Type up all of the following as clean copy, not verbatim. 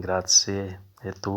grazie e tu,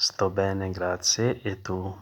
sto bene grazie e tu,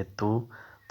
e tu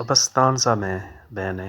abbastanza bene,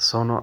sono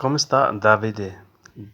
come sta Davide,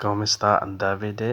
come sta Davide,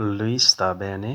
lui sta bene,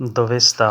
dove sta,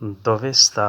dove sta,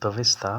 dove sta,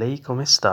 lei come sta,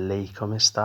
lei come sta,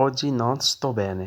oggi non sto bene,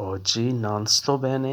oggi non sto bene,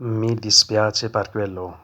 mi dispiace per quello,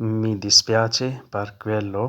mi dispiace per quello,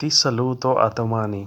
ti saluto a domani,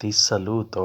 ti saluto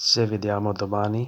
ci vediamo domani,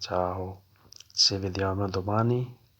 ciao। ci vediamo domani,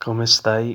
come stai,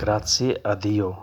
grazie a Dio,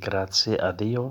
grazie a Dio,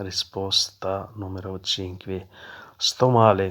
risposta numero 5, sto male,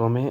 come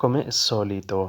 come solito,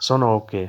sono ok,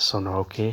sono ok,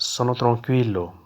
sono tranquillo,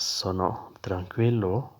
sono tranquillo,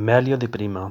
meglio di prima,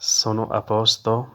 sono a posto,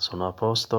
sono a posto,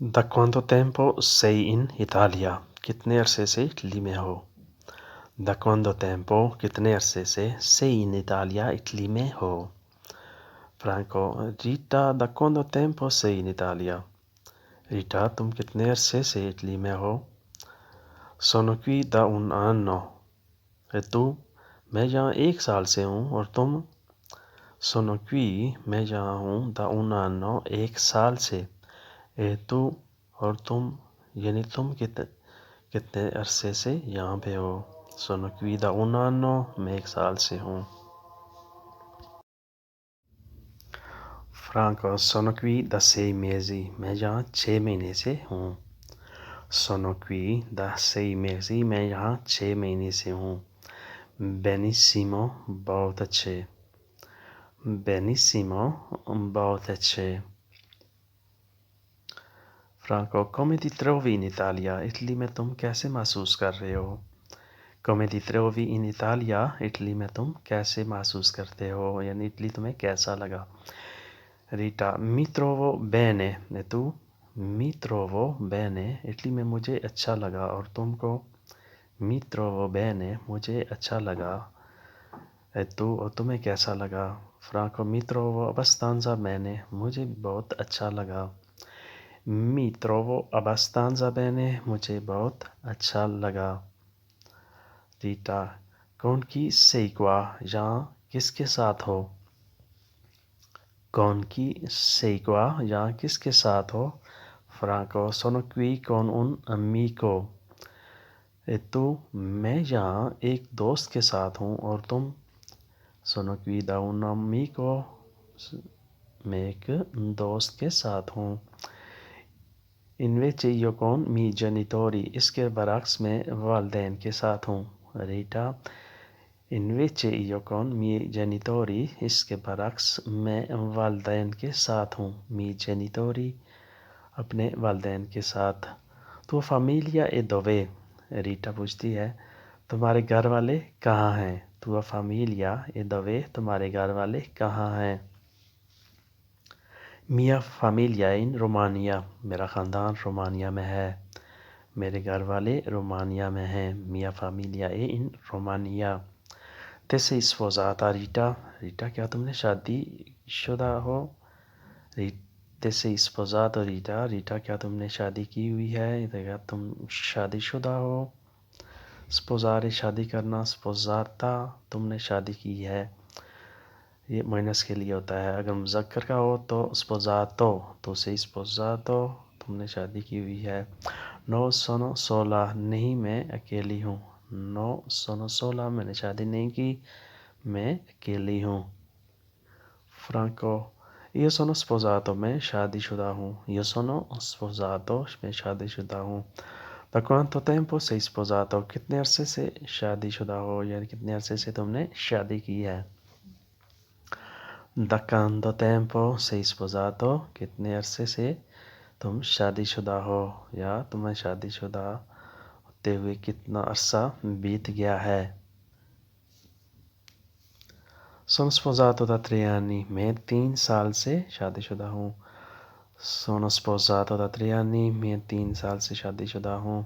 Da quanto tempo sei in Italia, کتنے عرصے سے Italy میں ہو؟ Da quanto tempo کتنے عرصے سے sei in Italia Italy میں ہو؟ Franco Rita da quanto tempo sei in Italia? Rita تم کتنے عرصے سے اٹلی میں ہو؟ Sono qui da un anno. E tu? میں یہاں 1 سال سے ہوں اور تم؟ Sono qui میں یہاں ہوں da un anno 1 سال سے. E tu اور تم یعنی تم کتنے عرصے سے یہاں پہ ہو؟ Sono qui da un anno میں 1 سال سے ہوں. Franco sono qui da 6 mesi میں یہاں 6 مہینے سے ہوں. Sono qui da 6 mesi میں یہاں 6 مہینے سے ہوں. Benissimo بہت اچھے. Benissimo بہت اچھے. Franco come ti trovi in Italia Italy میں تم کیسے محسوس کر رہے ہو؟ Come ti trovi in Italia Italy میں تم کیسے محسوس کرتے ہو یعنی اٹلی تمہیں کیسا لگا؟ Rita mi trovo bene. E tu? Mi trovo bene Italy میں مجھے اچھا لگا اور تم کو؟ Mi trovo bene مجھے اچھا لگا. E tu اور تمہیں کیسا لگا؟ Franco mi trovo abbastanza bene مجھے بہت اچھا لگا. Mi trovo abbastanza bene مجھے بہت اچھا لگا. Rita con chi sei qua یہاں کس کے ساتھ ہو؟ Con chi sei qua یہاں کس کے ساتھ ہو؟ Franco sono qui con un amico. E tu میں یہاں ایک دوست کے ساتھ ہوں اور تم؟ Sono qui da un amico میں ایک دوست کے ساتھ ہوں. Invece io con miei genitori اس کے برعکس میں والدین کے ساتھ ہوں. Rita invece io con miei genitori اس کے برعکس میں والدین کے ساتھ ہوں. Miei genitori اپنے والدین کے ساتھ. tua famiglia è dove? Rita پوچھتی ہے تمہارے گھر والے کہاں ہیں؟ tua famiglia è dove تمہارے گھر والے کہاں ہیں؟ Mia famiglia è in Romania میرا خاندان رومانیہ میں ہے. میرے گھر والے رومانیہ میں ہیں. Mia famiglia è in Romania. Te sei sposata Rita? Rita کیا تم نے شادی شدہ ہو؟ Te sei sposato Rita? Rita کیا تم نے شادی کی ہوئی ہے؟ کیا تم شادی شدہ ہو؟ Sposare شادی کرنا. Sposata تم نے شادی کی ہے. یہ مائنس کے لیے ہوتا ہے. اگر مذکر کا ہو تو sposato تو sei sposato تم نے شادی کی ہوئی ہے. No sono sola نہیں میں اکیلی ہوں. No sono sola میں نے شادی نہیں کی میں اکیلی ہوں. Franco io sono sposato میں شادی شدہ ہوں. Io sono sposato میں شادی شدہ ہوں. Da quanto tempo sei sposato کتنے عرصے سے شادی شدہ ہو یعنی کتنے عرصے سے تم نے شادی کی ہے؟ Da quanto tempo sei sposato کتنے عرصے سے تم شادی شدہ ہو یا تمہیں شادی شدہ ہوتے ہوئے کتنا عرصہ بیت گیا ہے؟ Sono sposato da 3 anni میں 3 سال سے شادی شدہ ہوں. Sono sposato da 3 anni میں 3 سال سے شادی شدہ ہوں.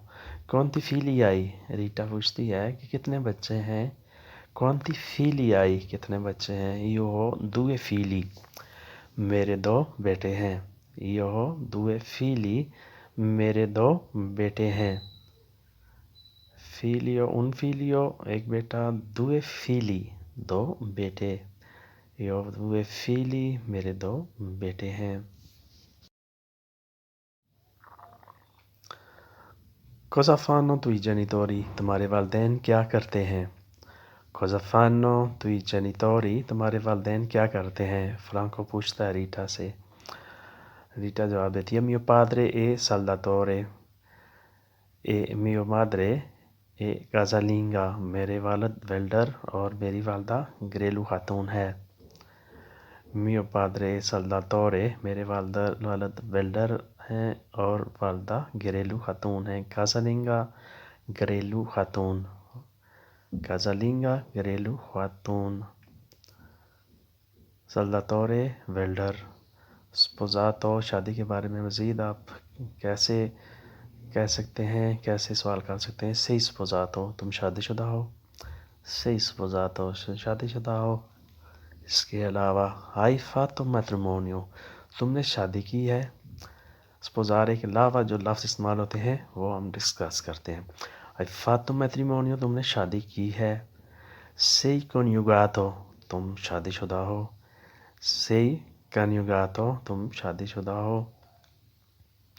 Quanti figli hai? Rita پوچھتی ہے کہ کتنے بچے ہیں؟ Quanti figli hai کتنے بچے ہیں؟ Io ho 2 figli میرے 2 بیٹے ہیں. Io ho 2 figli میرے 2 بیٹے ہیں. Figlio un figlio ایک بیٹا. 2 figli 2 بیٹے. Io ho 2 figli میرے 2 بیٹے ہیں. Cosa fanno tuoi genitori تمہارے والدین کیا کرتے ہیں؟ Cosa fanno tuoi genitori تمہارے والدین کیا کرتے ہیں؟ Franco پوچھتا ہے ریٹا سے. ریٹا جواب دیتی ہے mio padre è saldatore e mio madre è casalinga میرے والد ویلڈر اور میری والدہ گھریلو خاتون ہے. mio padre è saldatore میرے والد ویلڈر ہیں اور والدہ گھریلو خاتون ہیں. casalinga گھریلو خاتون. casalinga گھریلو خاتون. saldatore welder. sposato شادی کے بارے میں مزید آپ کیسے کہہ سکتے ہیں، کیسے سوال کر سکتے ہیں؟ sei sposato، تم شادی شدہ ہو؟ sei sposato، شادی شدہ ہو؟ اس کے علاوہ hai fatto matrimonio، تم نے شادی کی ہے؟ sposare کے علاوہ جو لفظ استعمال ہوتے ہیں وہ ہم ڈسکس کرتے ہیں۔ hai fatto matrimonio، تم نے شادی کی ہے۔ sei coniugato، تم شادی شدہ ہو۔ sei coniugato، تم شادی شدہ ہو۔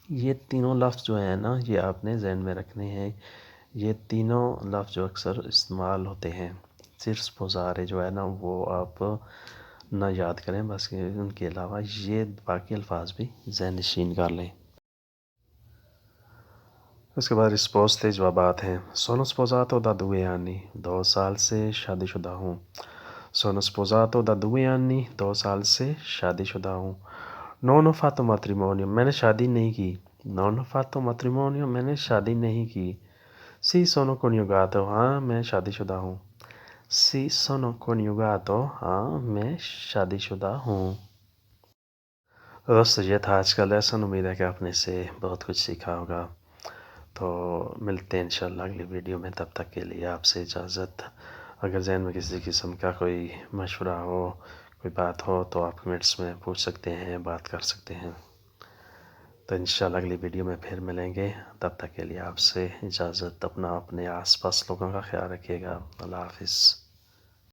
یہ تینوں لفظ جو ہیں نا، یہ آپ نے ذہن میں رکھنے ہیں۔ یہ تینوں لفظ جو اکثر استعمال ہوتے ہیں، صرف sposare جو ہے نا وہ آپ نہ یاد کریں، بس ان کے علاوہ یہ باقی الفاظ بھی ذہن نشین کر لیں۔ اس کے بعد رسپوستے جوابات ہیں۔ sono sposato da 2 anni، 2 سال سے شادی شدہ ہوں۔ sono sposato da 2 anni، 2 سال سے شادی شدہ ہوں۔ non ho fatto matrimonio، میں نے شادی نہیں کی۔ non ho fatto matrimonio، میں نے شادی نہیں کی۔ sì sono coniugato، ہاں میں شادی شدہ ہوں۔ sì sono coniugato، ہاں میں شادی شدہ ہوں۔ دوستو یہ تھا آج کا لیسن، امید ہے کہ آپ نے اسے بہت کچھ سیکھا ہوگا۔ تو ملتے ہیں انشاءاللہ اگلی ویڈیو میں، تب تک کے لیے آپ سے اجازت۔ اگر ذہن میں کسی قسم کا کوئی مشورہ ہو، کوئی بات ہو تو آپ کمنٹس میں پوچھ سکتے ہیں، بات کر سکتے ہیں۔ تو انشاءاللہ اگلی ویڈیو میں پھر ملیں گے، تب تک کے لیے آپ سے اجازت۔ اپنے آس پاس لوگوں کا خیال رکھیے گا۔ اللہ حافظ۔